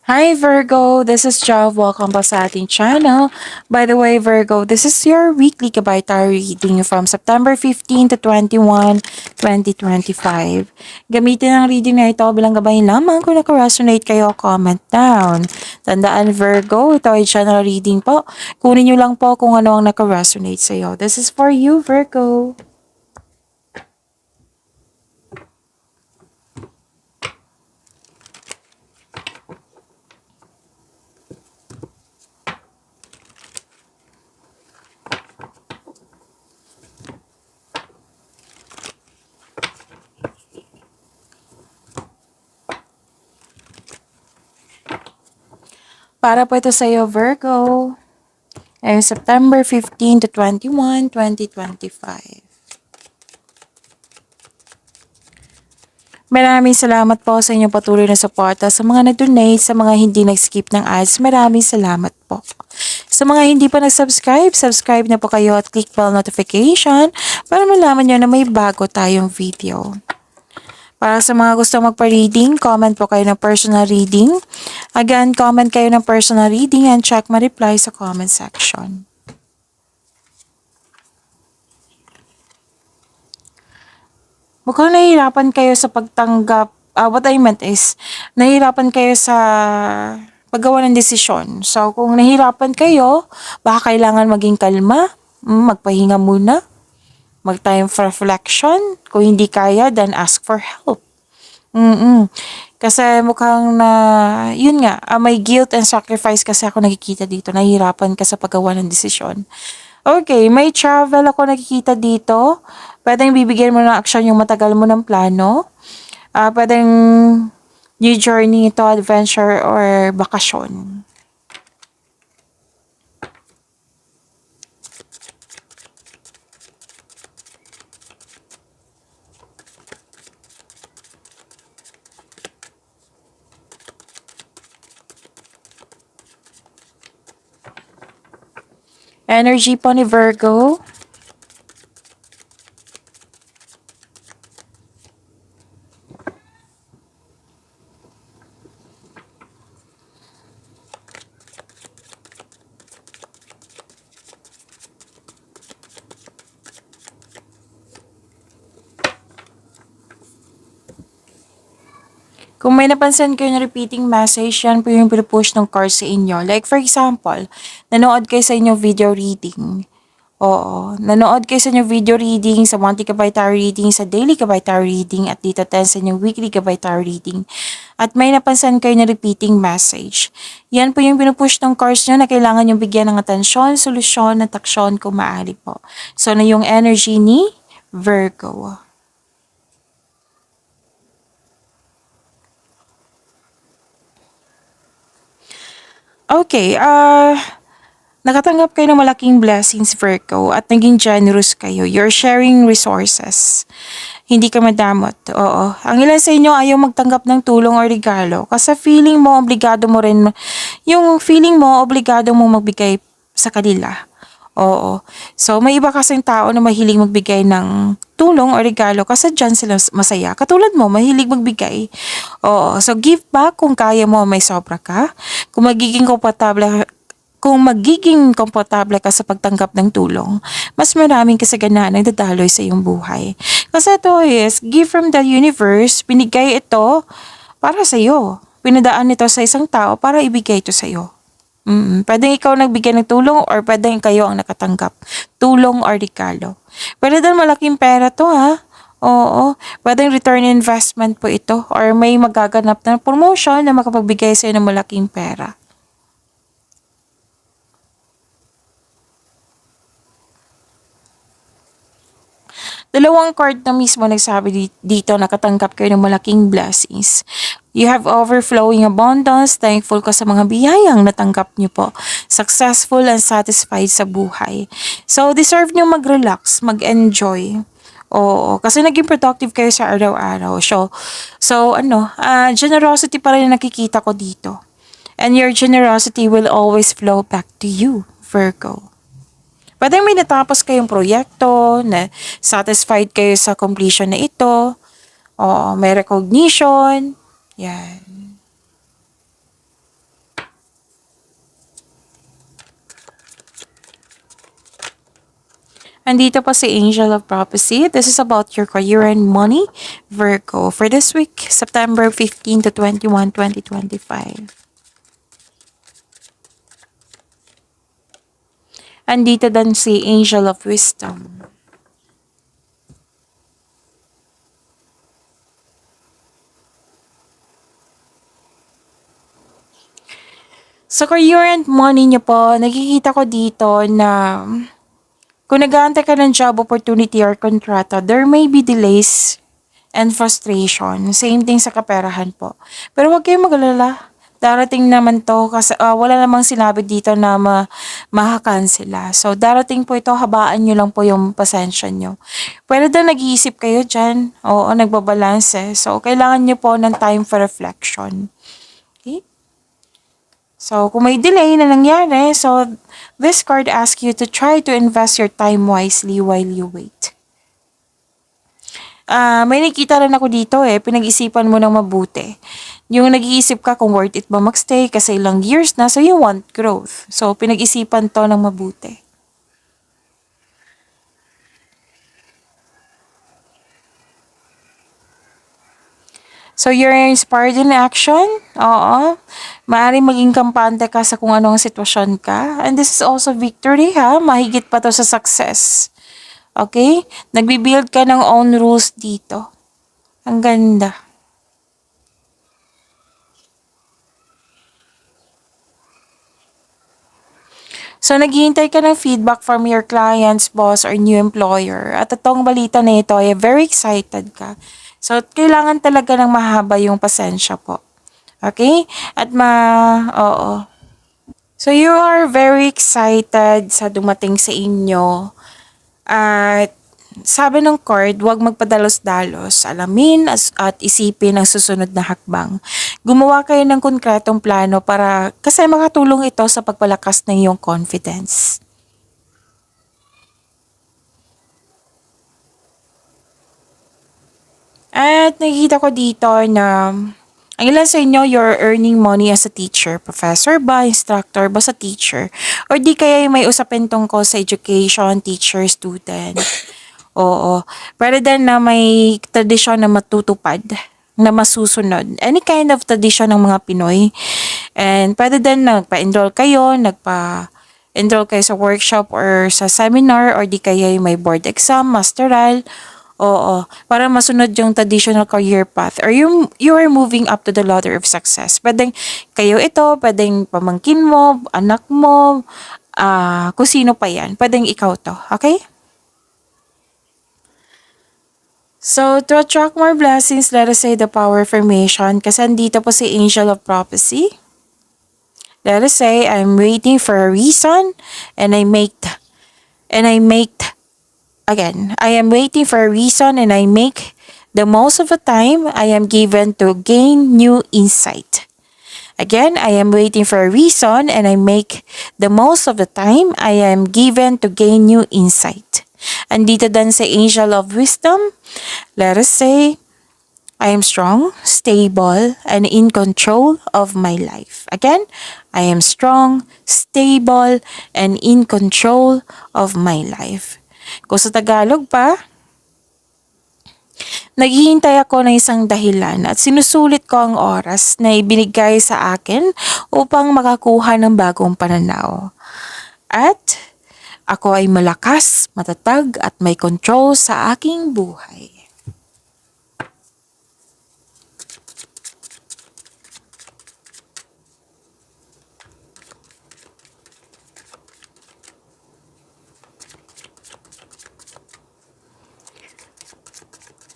Hi Virgo, this is Jav. Welcome pa sa ating channel. By the way, Virgo, this is your weekly Kabaitar reading from September 15 to 21, 2025. Gamitin ang reading na ito bilang gabay lamang. Kung naka-resonate kayo, comment down. Tandaan Virgo, ito ay general reading po. Kunin nyo lang po kung ano ang naka-resonate sa iyo. This is for you, Virgo. Para po ito sa iyo, Virgo. Ay September 15 to 21, 2025. Maraming salamat po sa inyong patuloy na suporta. Sa mga nag-donate, sa mga hindi nag-skip ng ads, maraming salamat po. Sa mga hindi pa nag-subscribe, subscribe na po kayo at click bell notification para malaman nyo na may bago tayong video. Para sa mga gusto magpa-reading, comment po kayo ng personal reading. Again, comment kayo ng personal reading and check my reply sa comment section. Mukhang nahihirapan kayo sa pagtanggap. What I meant is, nahihirapan kayo sa paggawa ng desisyon. So, kung nahihirapan kayo, baka kailangan maging kalma, magpahinga muna, mag-time for reflection. Kung hindi kaya, then ask for help. Kasi mukhang na, yun nga, may guilt and sacrifice kasi ako nakikita dito. Nahihirapan ka sa paggawa ng desisyon. Okay, may travel ako nakikita dito. Pwedeng bibigyan mo ng aksyon yung matagal mo ng plano. Pwedeng new journey ito, adventure or bakasyon. Energy po ni Virgo. Kung may napansin kayo na repeating message, yan po yung pinupush ng cards sa inyo. Like for example, nanood kayo sa inyong video reading. Oo, nanood kayo sa inyong video reading, sa monthly Kabaitar reading, sa daily Kabaitar reading, at dito 10 sa inyong weekly Kabaitar reading. At may napansin kayo na repeating message. Yan po yung pinupush ng cards nyo na kailangan yung bigyan ng atensyon, solusyon, at aksyon kung maaari po. So, na yung energy ni Virgo. Okay, nakatanggap kayo ng malaking blessings, Virgo, at naging generous kayo. You're sharing resources. Hindi ka madamot. Oo. Ang ilan sa inyo ayaw magtanggap ng tulong o regalo kasi feeling mo, obligado mo rin, yung feeling mo, obligado mo magbigay sa kanila. Oo. So, may iba kasing tao na mahilig magbigay ng tulong o regalo kasi dyan sila masaya. Katulad mo, mahilig magbigay. Oo. So, give back kung kaya mo, may sobra ka. Kung magiging komportable ka sa pagtanggap ng tulong, mas maraming kasaganaan ang dadaloy sa iyong buhay. Kasi ito is, gift from the universe, binigay ito para sa iyo. Pinadaan nito sa isang tao para ibigay ito sa iyo. Pwedeng ikaw nagbigay ng tulong or pwedeng kayo ang nakatanggap. Tulong or regalo. Pwede din malaking pera to ha. Oo. Pwedeng return investment po ito or may magaganap na promotion na makapagbigay sa iyo ng malaking pera. Dalawang card na mismo nagsabi dito nakatanggap kayo ng malaking blessings. You have overflowing abundance, thankful ka sa mga biyayang natanggap niyo po. Successful and satisfied sa buhay. So, deserve niyo mag-relax, mag-enjoy. Oo, kasi naging productive kayo sa araw-araw. Generosity pa rin ang nakikita ko dito. And your generosity will always flow back to you, Virgo. Pwede may natapos kayong proyekto, na satisfied kayo sa completion na ito, o may recognition, yan. Andito pa si Angel of Prophecy. This is about your career and money, Virgo, for this week, September 15 to 21, 2025. Andito din si Angel of Wisdom. Sa career and money niyo po, nakikita ko dito na kung nag-aantay ka ng job opportunity or kontrata, there may be delays and frustration. Same thing sa kaperahan po. Pero huwag kayong mag-alala. Darating naman to kasi wala namang sinabi dito na mahakansela. So darating po ito, habaan nyo lang po yung pasensya nyo. Pwede daw nag-iisip kayo dyan. Oo, nagbabalanse. So kailangan nyo po ng time for reflection. Okay? So kung may delay na nangyari, so this card asks you to try to invest your time wisely while you wait. May nakita rin ako dito pinag-isipan mo ng mabuti. Yung nag-iisip ka kung worth it ba magstay kasi ilang years na, so you want growth. So, pinag-isipan to ng mabuti. So, you're inspired in action? Oo. Maaaring maging kampante ka sa kung anong sitwasyon ka. And this is also victory, ha? Mahigit pa to sa success. Okay? Nagbibuild ka ng own rules dito. Ang ganda. So, naghihintay ka ng feedback from your clients, boss, or new employer. At itong balita na ito, very excited ka. So, kailangan talaga ng mahaba yung pasensya po. Okay? Oo. So, you are very excited sa dumating sa inyo. At sabi ng card, huwag magpadalos-dalos. Alamin at isipin ang susunod na hakbang. Gumawa kayo ng konkretong plano para kasi makatulong ito sa pagpalakas ng iyong confidence. At nakikita ko dito na ang ilan sa inyo, you're earning money as a teacher, professor ba, instructor ba sa teacher, or di kaya may usapin tungkol sa education, teacher, student. Oo. Pwede din na may tradisyon na matutupad, na masusunod. Any kind of tradition ng mga Pinoy. And pwede din nagpa-enroll kayo, enroll kayo sa workshop or sa seminar or di kaya may board exam, masteral. Oo, para masunod yung traditional career path or you are moving up to the ladder of success. Pwedeng kayo ito, pwedeng pamangkin mo, anak mo, kung sino pa yan. Pwedeng ikaw to, okay? So, to attract more blessings, let us say the power affirmation kasi andito po si Angel of Prophecy. Let us say, I'm waiting for a reason and I make again, I am waiting for a reason and I make the most of the time I am given to gain new insight. Again, I am waiting for a reason and I make the most of the time I am given to gain new insight. Andito din sa Angel of Wisdom. Let us say, I am strong, stable, and in control of my life. Again, I am strong, stable, and in control of my life. Kung sa Tagalog pa, naghihintay ako ng isang dahilan at sinusulit ko ang oras na ibinigay sa akin upang makakuha ng bagong pananaw. At ako ay malakas, matatag at may control sa aking buhay.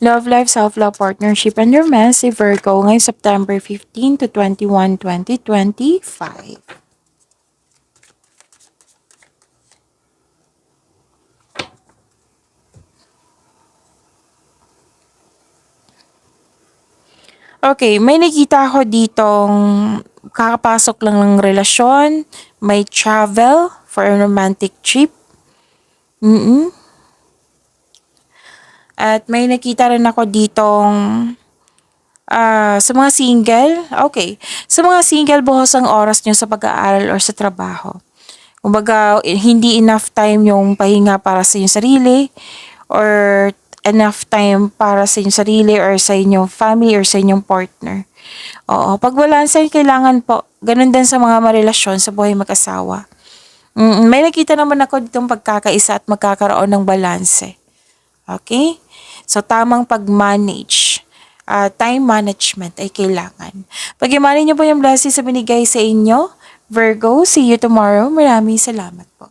Love life, self-love, partnership, and romance si Virgo ngayong September 15 to 21, 2025. Okay, may nakita ako ditong kakapasok lang ng relasyon, may travel for a romantic trip. At may nakita rin ako ditong sa mga single, okay. Sa mga single, buhos ang oras nyo sa pag-aaral or sa trabaho. Kumbaga, hindi enough time yung pahinga para sa inyong sarili or enough time para sa inyong sarili or sa inyong family or sa inyong partner. Oo, pagbalanse kailangan po. Ganun din sa mga marelasyon sa buhay mag-asawa. May nakita naman ako ditong pagkakaisa at magkakaroon ng balanse. Okay? So, tamang pag-manage. Time management ay kailangan. Pag-imani niyo po yung blessings sa binigay sa inyo. Virgo, see you tomorrow. Maraming salamat po.